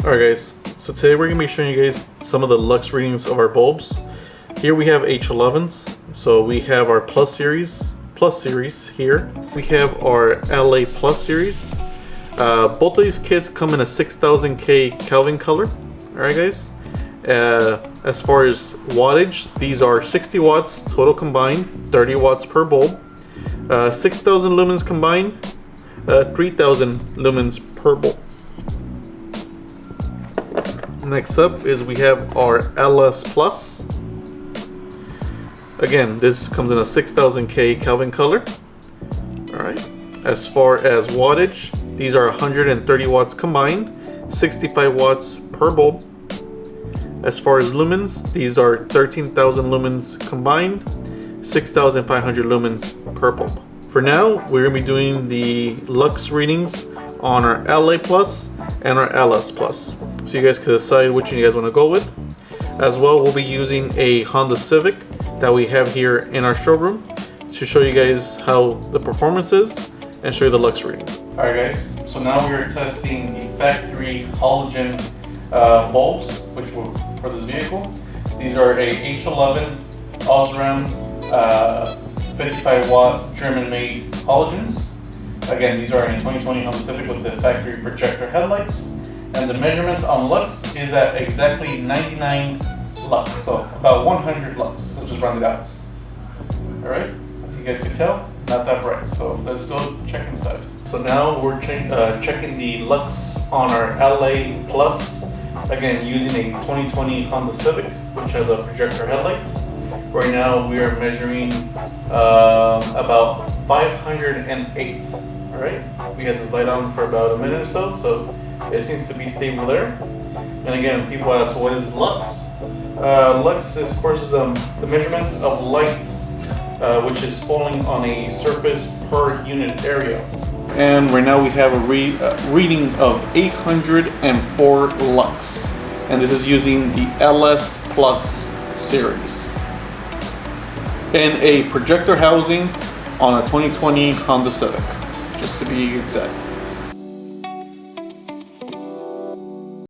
Alright guys, so today we're going to be showing you guys some of the lux readings of our bulbs. Here we have H11s, so we have our Plus series here. We have our LAplus series. Both of these kits come in a 6000K Kelvin color. Alright guys, as far as wattage, these are 60 watts total combined, 30 watts per bulb, 6000 lumens combined, 3000 lumens per bulb. Next up is we have our LSplus. Again, this comes in a 6000K Kelvin color. Alright. As far as wattage, these are 130 watts combined, 65 watts per bulb. As far as lumens, these are 13,000 lumens combined, 6,500 lumens per bulb. For now, we're going to be doing the lux readings on our LAplus and our LSplus. So you guys can decide which one you guys want to go with. As well, we'll be using a Honda Civic that we have here in our showroom to show you guys how the performance is and show you the lux reading. Alright guys, so now we are testing the factory halogen bulbs, which were for this vehicle. These are a H11 Osram 55 watt German made halogens. Again, these are in a 2020 Honda Civic with the factory projector headlights. And the measurements on lux is at exactly 99 lux, so about 100 lux. So just round it out. Alright, as you guys can tell, not that bright. So let's go check inside. So now we're checking the lux on our LAplus. Again, using a 2020 Honda Civic, which has a projector headlights. Right now we are measuring about 508. Alright, we had this light on for about a minute or so it seems to be stable there. And again, people ask, what is lux? Lux is, of course, is the measurements of light which is falling on a surface per unit area. And right now we have a reading of 804 lux. And this is using the LSplus series. And a projector housing on a 2020 Honda Civic, just to be exact.